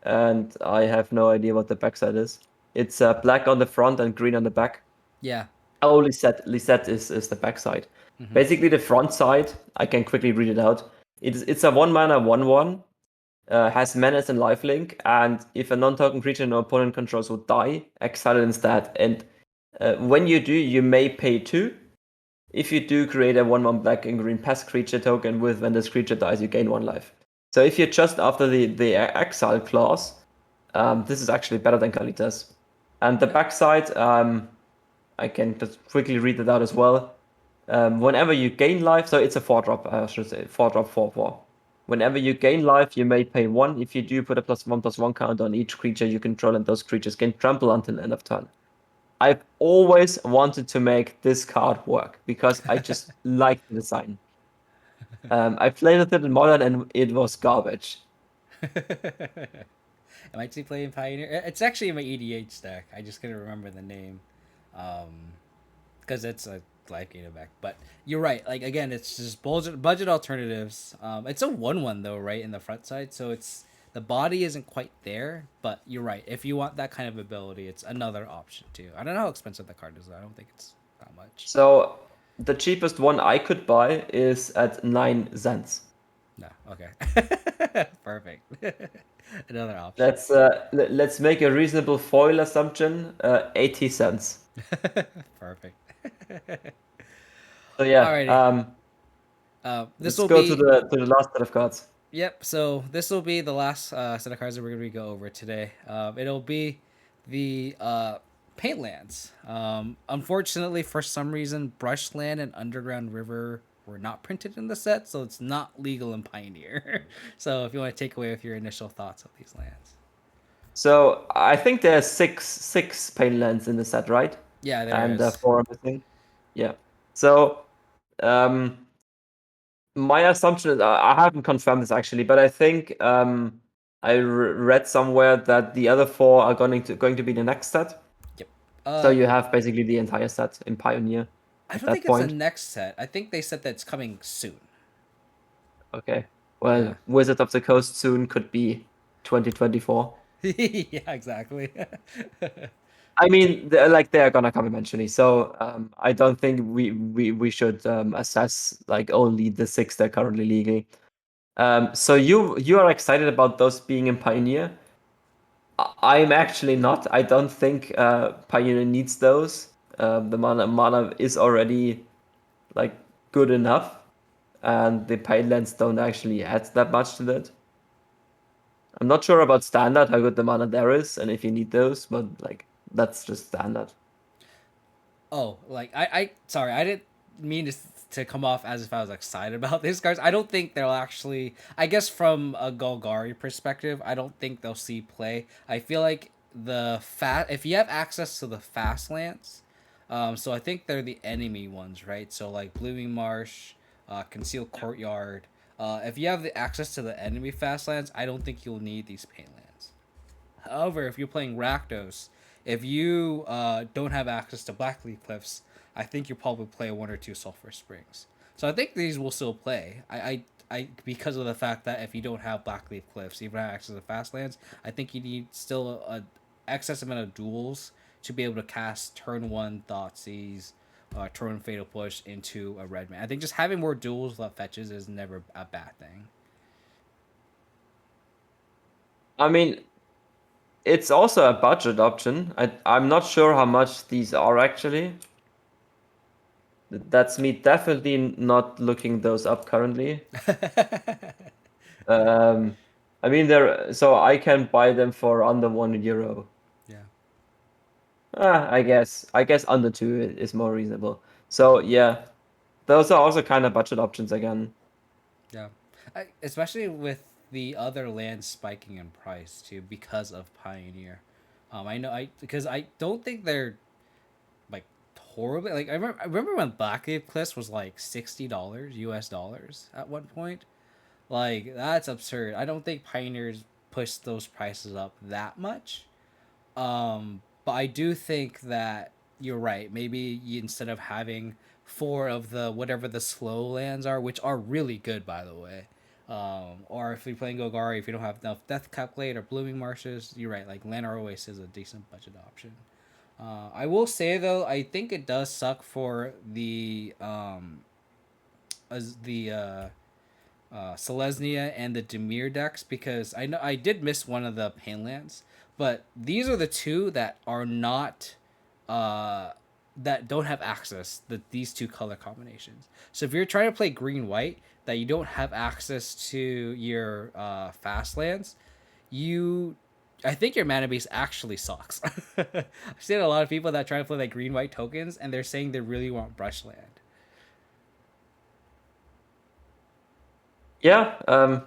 and I have no idea what the backside is. It's black on the front and green on the back. Yeah. Oh, Lisette is the backside. Mm-hmm. Basically, the front side, I can quickly read it out. It's a 1 mana 1/1, has menace and lifelink, and if a non-token creature no opponent controls would die, exile it instead. And when you do, you may pay 2. If you do, create a 1/1 black and green pest creature token with when this creature dies, you gain 1 life. So if you're just after the exile clause, this is actually better than Kalitas. And the backside, I can just quickly read it out as well. Whenever you gain life, so it's a 4-drop, I should say, 4-drop 4/4. Whenever you gain life, you may pay 1. If you do, put a +1/+1 counter on each creature you control, and those creatures gain trample until end of turn. I've always wanted to make this card work because I just like the design. I played with it in Modern and it was garbage. Am I actually playing Pioneer? It's actually in my EDH deck. I just couldn't remember the name, because it's a life gain back. But you're right. Like again, it's just budget alternatives. It's a 1/1 though, right in the front side. So it's the body isn't quite there. But you're right. If you want that kind of ability, it's another option too. I don't know how expensive the card is. Though. I don't think it's that much. So the cheapest one I could buy is at 9 cents. No. Okay. Perfect. Another option. Let's make a reasonable foil assumption. 80 cents. Perfect. So yeah, Alrighty. This let's will go to be the last set of cards. Yep. So this will be the last set of cards that we're going to go over today. It'll be the Paintlands. Unfortunately, for some reason, Brushland and Underground River were not printed in the set, so it's not legal in Pioneer. So if you want to take away with your initial thoughts of these lands. So I think there's six Painlands in the set, right? Yeah, there And is. four missing. Yeah. So um, my assumption is I haven't confirmed this actually, but I think read somewhere that the other four are going to be the next set. Yep. So you have basically the entire set in Pioneer I at don't think that it's the point. next set. I think they said that's coming soon. Okay. Yeah. Well, Wizard of the Coast soon could be 2024. Yeah, exactly. I mean, they're gonna come eventually. So I don't think we should assess like only the six that are currently legal. So you are excited about those being in Pioneer. I'm actually not. I don't think Pioneer needs those. The mana is already like good enough, and the Painlands don't actually add that much to that. I'm not sure about standard how good the mana there is, and if you need those, but like that's just standard. Oh, like I sorry, I didn't mean to come off as if I was excited about these cards. I don't think they'll actually. I guess from a Golgari perspective, I don't think they'll see play. I feel like if you have access to the fast lands, so I think they're the enemy ones, right? So like Blooming Marsh, Concealed Courtyard. If you have the access to the enemy fast lands, I don't think you'll need these paint lands. However, if you're playing Rakdos, if you don't have access to Blackleaf Cliffs, I think you'll probably play one or two Sulphur Springs. So I think these will still play. Because of the fact that if you don't have Blackleaf Cliffs, even have access to Fastlands, I think you need still a excess amount of duels to be able to cast turn one Thoughtseize, turn Fatal Push into a red man. I think just having more duels that fetches is never a bad thing. I mean, it's also a budget option. I'm not sure how much these are actually. That's me definitely not looking those up currently. Um, I mean, so I can buy them for under €1. Yeah. I guess under two is more reasonable. So yeah, those are also kind of budget options again. Yeah, especially with the other lands spiking in price too because of Pioneer. I know because I don't think they're like horribly like I remember when Blackleaf Cliffs was like $60 US dollars at one point. Like that's absurd. I don't think Pioneers pushed those prices up that much. But I do think that you're right. Maybe instead of having four of the whatever the slow lands are, which are really good by the way, or if you're playing Golgari, if you don't have enough Death Capulate or Blooming Marshes, you're right. Like Lannar Oasis is a decent budget option. I will say though, I think it does suck for the as the Selesnya and the Demir decks because I know I did miss one of the Painlands, but these are the two that are not uh that don't have access these two color combinations. So if you're trying to play green white that you don't have access to your fast lands, you I think your mana base actually sucks. I've seen a lot of people that try to play like green white tokens and they're saying they really want brushland. Yeah,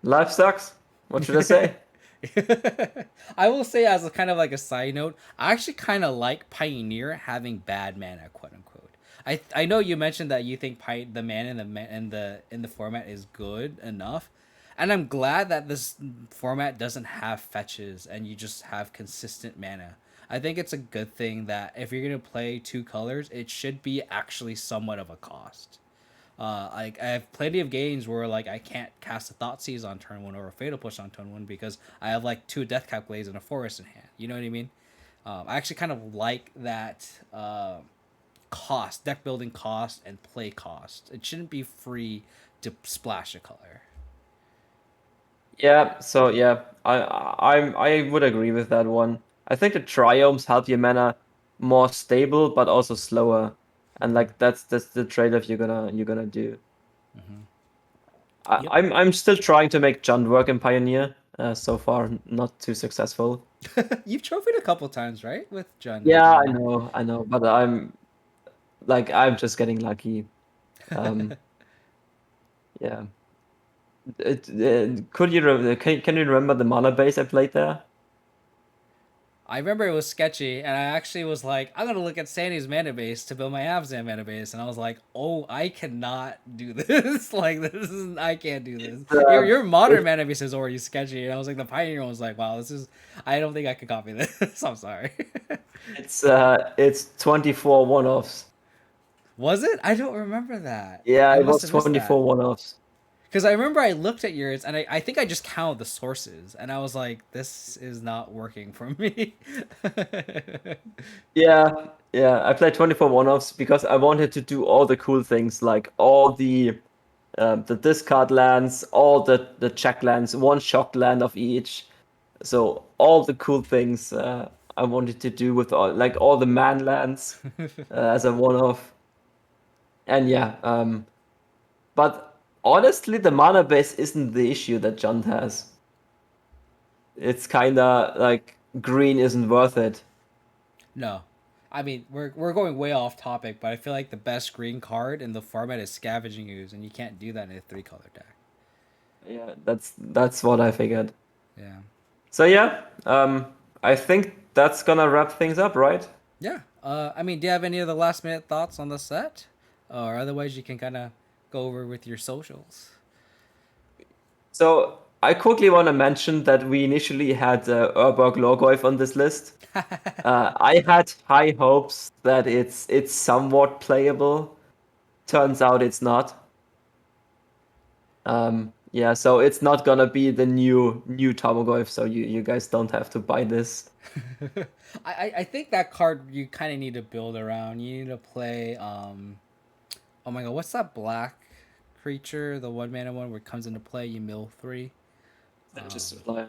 life sucks. What should I say? I will say as a kind of like a side note, I actually kind of like Pioneer having bad mana, quote unquote. I know you mentioned that you think the man in the format is good enough, and I'm glad that this format doesn't have fetches and you just have consistent mana. I think it's a good thing that if you're gonna play two colors, it should be actually somewhat of a cost. Like I have plenty of games where like I can't cast a Thoughtseize on turn one or a Fatal Push on turn one because I have like two Death Cap Blades and a Forest in hand. You know what I mean? I actually kind of like that cost, deck building cost, and play cost. It shouldn't be free to splash a color. Yeah, so yeah, I would agree with that one. I think the triomes help your mana more stable but also slower. And like that's the trade-off you're gonna do. Mm-hmm. I, Yep. I'm still trying to make Jund work in Pioneer. So far, not too successful. You've trophied a couple times, right, with Jund in Yeah, Pioneer? I know, but I'm just getting lucky. Um, yeah. Could you can you remember the mana base I played there? I remember it was sketchy, and I actually was like, I'm gonna look at Sandy's mana base to build my Abzan mana base, and I was like, oh, I cannot do this. Like this is I can't do this. It's Your modern it, mana base is already sketchy, and I was like, the Pioneer one was like, wow, this is I don't think I could copy this. I'm sorry. it's 24 one-offs. Was it? I don't remember that. Yeah, I it must was have missed that. 24 one-offs. Because I remember I looked at yours and I think I just counted the sources and I was like, this is not working for me. Yeah, yeah. I played 24 one-offs because I wanted to do all the cool things, like all the discard lands, all the check lands, one shock land of each. So all the cool things I wanted to do with all the man lands as a one-off. And yeah, but honestly, the mana base isn't the issue that Jund has. It's kinda like green isn't worth it. No. I mean, we're going way off topic, but I feel like the best green card in the format is Scavenging Ooze, and you can't do that in a three color deck. Yeah, that's what I figured. Yeah. So yeah, I think that's gonna wrap things up, right? Yeah. I mean, do you have any other last minute thoughts on the set? Or otherwise, you can kind of go over with your socials. So I quickly want to mention that we initially had Urborg Lorgoyf on this list. I had high hopes that it's somewhat playable. Turns out it's not. Yeah, so it's not gonna be the new Tarmogoyf, so you guys don't have to buy this. I think that card you kind of need to build around. You need to play. Oh my god, what's that black creature? The one mana one where it comes into play. You mill three. Just supply.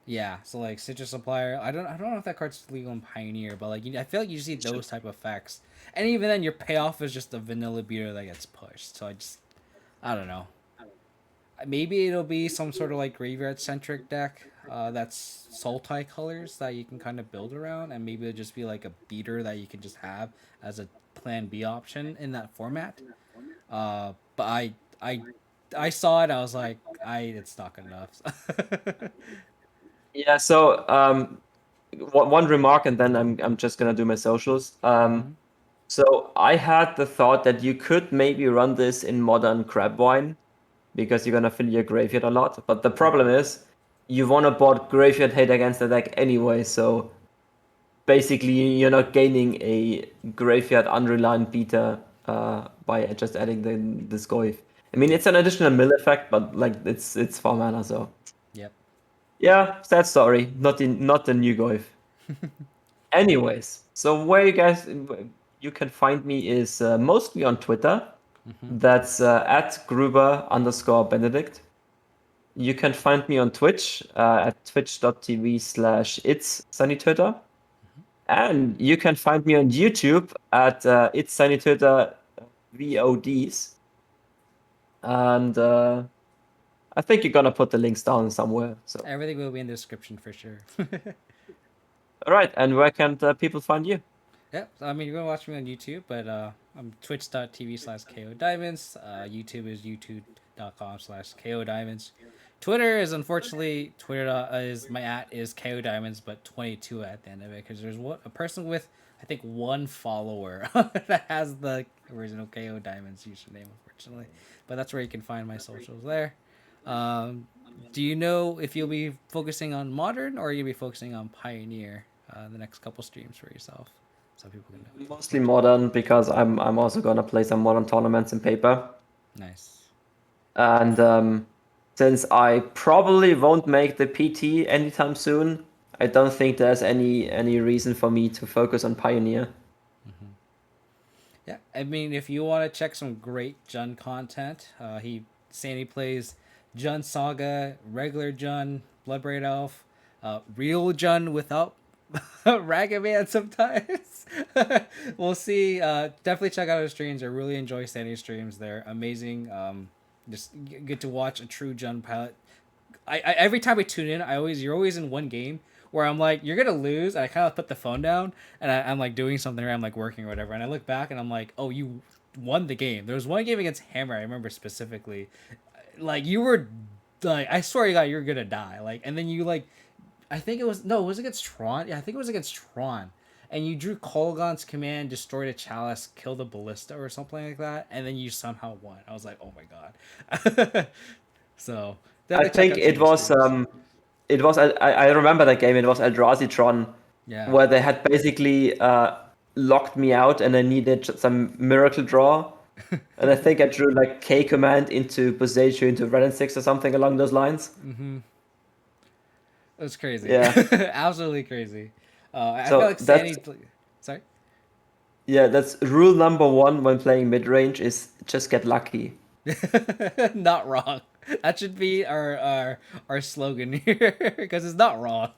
Yeah, so like Citrus Supplier. I don't know if that card's legal in Pioneer, but like I feel like you just need those type of effects. And even then, your payoff is just a vanilla beater that gets pushed. So I don't know. Maybe it'll be some sort of like graveyard centric deck that's Sultai colors that you can kind of build around, and maybe it'll just be like a beater that you can just have as a plan B option in that format. But I saw it. I was like, it's not good enough. Yeah, so one remark and then I'm just gonna do my socials. Mhm. So I had the thought that you could maybe run this in modern Crabwine because you're gonna fill your graveyard a lot. But the problem is you wanna board graveyard hate against the deck anyway, so basically you're not gaining a graveyard unreliant beta by just adding the Scoif. I mean it's an additional mill effect, but like it's 4 mana, so Yep. yeah, sad story. Not the new Goif. Anyways, so where you can find me is mostly on Twitter. Hmm. That's at Gruber_Benedikt. You can find me on Twitch at twitch.tv/ItsSanitoeter. And you can find me on YouTube at ItsSanitoeter VODs. And I think you're gonna put the links down somewhere. So, Everything will be in the description for sure. all right. And where can people find you? Yep. So, I mean, you're gonna watch me on YouTube, but I'm twitch.tv/KO Diamonds. YouTube is youtube.com/KO Diamonds. Twitter is unfortunately Twitter is my at is KO Diamonds, but 22 at the end of it because there's a person with I think one follower that has the original KO Diamonds username, unfortunately. But that's where you can find my socials there. Um, do you know if you'll be focusing on modern or you'll be focusing on Pioneer the next couple streams for yourself? So people can know. Mostly modern because I'm also gonna play some modern tournaments in paper. Nice. And since I probably won't make the PT anytime soon, I don't think there's any reason for me to focus on Pioneer. Yeah, I mean, if you want to check some great Jun content, Sandy plays Jun Saga, regular Jun, Bloodbraid Elf, real Jun without Ragavan sometimes. We'll see. Definitely check out his streams. I really enjoy Sandy's streams. They're amazing. Just get to watch a true Jun pilot. Every time I tune in, you're always in one game where I'm like, you're gonna lose, and I kind of put the phone down, and I'm like doing something, or I'm like working or whatever, and I look back and I'm like, oh, you won the game. There was one game against Hammer, I remember specifically, like you were, like I swear to God, you're gonna die, like, and then you like, I think it was no, it was against Tron. Yeah, I think it was against Tron. And you drew Kolgon's command, destroyed a chalice, killed a ballista or something like that, and then you somehow won. I was like, oh my God. So I definitely check think out Sandy's streams. it was I remember that game. It was Eldrazi Yeah. where they had basically locked me out and I needed some miracle draw. And I think I drew like K command into Boseiju into Red and 6 or something along those lines. It was crazy. Yeah. Absolutely crazy. I feel So like that's Sandy. Sorry? yeah, that's rule number one when playing mid range is just get lucky. Not wrong. That should be our slogan here because it's not wrong.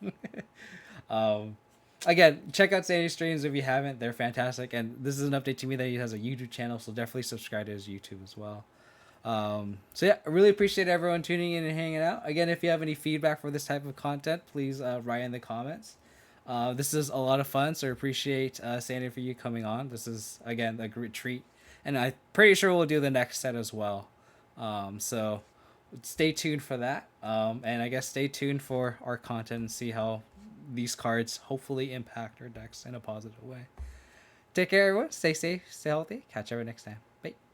um, Again, check out Sandy's streams if you haven't. They're fantastic. And this is an update to me that he has a YouTube channel, so definitely subscribe to his YouTube as well. So yeah, I really appreciate everyone tuning in and hanging out. Again, if you have any feedback for this type of content, please write in the comments. This is a lot of fun, so I appreciate Sandy for you coming on. This is again a great treat, and I'm pretty sure we'll do the next set as well. So stay tuned for that, and I guess stay tuned for our content and see how these cards hopefully impact our decks in a positive way. Take care, everyone. Stay safe, stay healthy. Catch you next time. Bye.